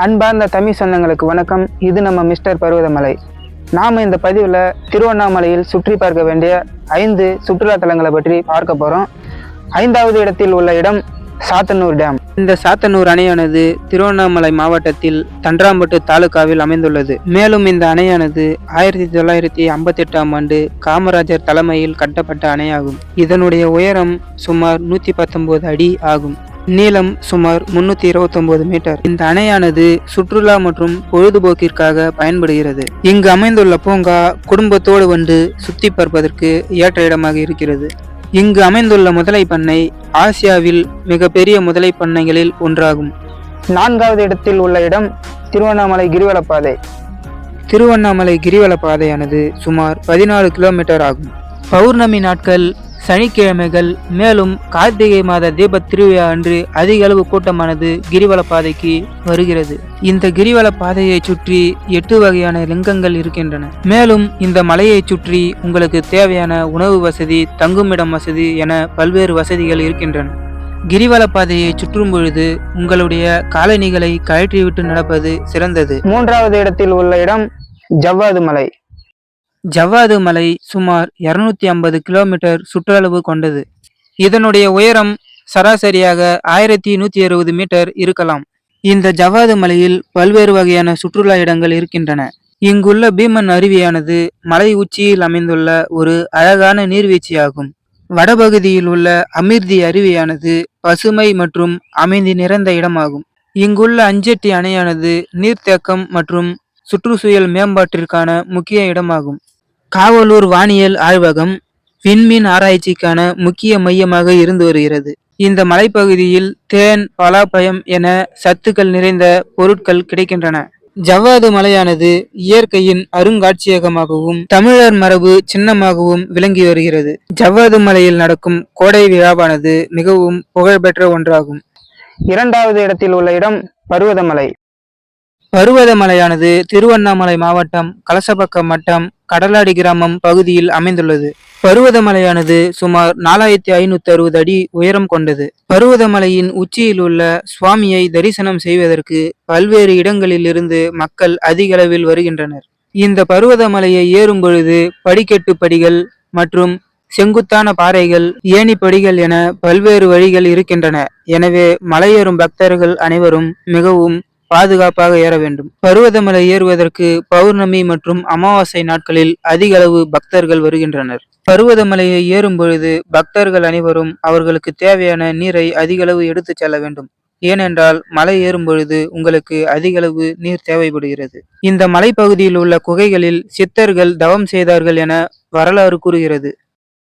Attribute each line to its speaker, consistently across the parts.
Speaker 1: அன்பார்ந்த தமிழ் சொந்தங்களுக்கு வணக்கம். இது நம்ம மிஸ்டர் பருவதமலை. நாம் இந்த பதிவில் திருவண்ணாமலையில் சுற்றி பார்க்க வேண்டிய 5 சுற்றுலா தலங்களை பற்றி பார்க்க போகிறோம். 5வது இடத்தில் உள்ள இடம் சாத்தனூர் டேம். இந்த சாத்தனூர் அணையானது திருவண்ணாமலை மாவட்டத்தில் தண்டராம்பட்டு தாலுகாவில் அமைந்துள்ளது. மேலும் இந்த அணையானது 1958ஆம் ஆண்டு காமராஜர் தலைமையில் கட்டப்பட்ட அணையாகும். இதனுடைய உயரம் சுமார் 119 அடி ஆகும். நீளம் சுமார் 329 மீட்டர். இந்த அணையானது சுற்றுலா மற்றும் பொழுதுபோக்கிற்காக பயன்படுகிறது. இங்கு அமைந்துள்ள பூங்கா குடும்பத்தோடு வந்து சுத்தி பார்ப்பதற்கு ஏற்ற இடமாக இருக்கிறது. இங்கு அமைந்துள்ள முதலை பண்ணை ஆசியாவில் மிகப்பெரிய முதலை பண்ணைகளில் ஒன்றாகும். 4வது இடத்தில் உள்ள இடம் திருவண்ணாமலை கிரிவலப்பாதை. திருவண்ணாமலை கிரிவலப்பாதையானது சுமார் 14 கிலோமீட்டர் ஆகும். பௌர்ணமி நாட்கள், சனிக்கிழமைகள், மேலும் கார்த்திகை மாத தீப திருவிழா அன்று அதிக அளவு கூட்டமானது கிரிவல பாதைக்கு வருகிறது. இந்த கிரிவல பாதையை சுற்றி 8 வகையான லிங்கங்கள் இருக்கின்றன. மேலும் இந்த மலையை சுற்றி உங்களுக்கு தேவையான உணவு வசதி, தங்குமிடம் வசதி என பல்வேறு வசதிகள் இருக்கின்றன. கிரிவல பாதையை சுற்றும் பொழுது உங்களுடைய காலணிகளை கழற்றிவிட்டு நடப்பது சிறந்தது. 3வது இடத்தில் உள்ள இடம் ஜவ்வாது மலை. ஜவ்வாது மலை சுமார் 250 கிலோமீட்டர் சுற்றளவு கொண்டது. இதனுடைய உயரம் சராசரியாக 1160 மீட்டர் இருக்கலாம். இந்த ஜவ்வாது மலையில் பல்வேறு வகையான சுற்றுலா இடங்கள் இருக்கின்றன. இங்குள்ள பீமன் அருவியானது மலை உச்சியில் அமைந்துள்ள ஒரு அழகான நீர்வீழ்ச்சியாகும். வடபகுதியில் உள்ள அமிர்தி அருவியானது பசுமை மற்றும் அமைதி நிறைந்த இடமாகும். இங்குள்ள அஞ்செட்டி அணையானது நீர்த்தேக்கம் மற்றும் சுற்றுச்சூழல் மேம்பாட்டிற்கான முக்கிய இடமாகும். காவலூர் வானியல் ஆய்வகம் விண்மீன் ஆராய்ச்சிக்கான முக்கிய மையமாக இருந்து வருகிறது. இந்த மலைப்பகுதியில் தேன், பலாப்பழம் என சத்துக்கள் நிறைந்த பொருட்கள் கிடைக்கின்றன. ஜவ்வாது மலையானது இயற்கையின் அருங்காட்சியகமாகவும் தமிழர் மரபு சின்னமாகவும் விளங்கி வருகிறது. ஜவ்வாது மலையில் நடக்கும் கோடை விழாவானது மிகவும் புகழ்பெற்ற ஒன்றாகும். 2வது இடத்தில் உள்ள இடம் பருவதமலை. பருவதமலையானது திருவண்ணாமலை மாவட்டம் கலசபக்கம் வட்டம் கடலாடி கிராமம் பகுதியில் அமைந்துள்ளது. பருவதமலையானது சுமார் 4560 அடி உயரம் கொண்டது. பருவதமலையின் உச்சியில் உள்ள சுவாமியை தரிசனம் செய்வதற்கு பல்வேறு இடங்களில் இருந்து மக்கள் அதிக அளவில் வருகின்றனர். இந்த பருவதமலையை ஏறும் பொழுது படிக்கட்டு படிகள் மற்றும் செங்குத்தான பாறைகள், ஏணிப்படிகள் என பல்வேறு வழிகள் இருக்கின்றன. எனவே மலையேறும் பக்தர்கள் அனைவரும் மிகவும் பாதுகாப்பாக ஏற வேண்டும். பருவதமலை ஏறுவதற்கு பௌர்ணமி மற்றும் அமாவாசை நாட்களில் அதிக அளவு பக்தர்கள் வருகின்றனர். பருவதமலையை ஏறும் பொழுது பக்தர்கள் அனைவரும் அவர்களுக்கு தேவையான நீரை அதிக அளவு எடுத்து செல்ல வேண்டும். ஏனென்றால் மலை ஏறும் பொழுது உங்களுக்கு அதிக அளவு நீர் தேவைப்படுகிறது. இந்த மலைப்பகுதியில் உள்ள குகைகளில் சித்தர்கள் தவம் செய்தார்கள் என வரலாறு கூறுகிறது.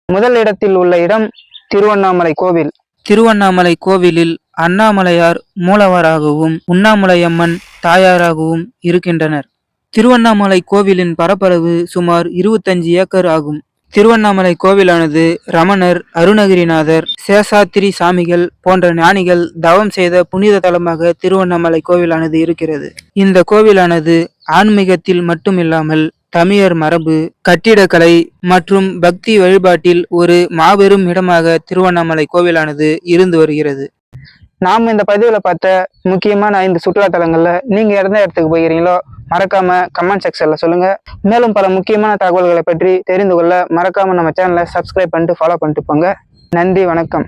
Speaker 1: முதல் இடத்தில் உள்ள இடம் திருவண்ணாமலை கோவில். திருவண்ணாமலை கோவிலில் அண்ணாமலையார் மூலவராகவும் உண்ணாமலையம்மன் தாயாராகவும் இருக்கின்றனர். திருவண்ணாமலை கோவிலின் பரப்பளவு சுமார் 25 ஏக்கர் ஆகும். திருவண்ணாமலை கோவிலானது ரமணர், அருணகிரிநாதர், சேஷாத்திரி சாமிகள் போன்ற ஞானிகள் தவம் செய்த புனித தலமாக திருவண்ணாமலை கோவிலானது இருக்கிறது. இந்த கோவிலானது ஆன்மீகத்தில் மட்டுமில்லாமல் தமிழர் மரபு, கட்டிடக்கலை மற்றும் பக்தி வழிபாட்டில் ஒரு மாபெரும் இடமாக திருவண்ணாமலை கோவிலானது இருந்து வருகிறது. நாம் இந்த பதிவில் பார்த்த முக்கியமான 5 சுற்றுலா தலங்கள்ல நீங்க எந்த இடத்துக்கு போகிறீங்களோ மறக்காம கமெண்ட் செக்ஷன்ல சொல்லுங்க. மேலும் பல முக்கியமான தகவல்களை பற்றி தெரிந்து கொள்ள மறக்காம நம்ம சேனலை சப்ஸ்கிரைப் பண்ணிட்டு ஃபாலோ பண்ணிட்டு போங்க. நன்றி, வணக்கம்.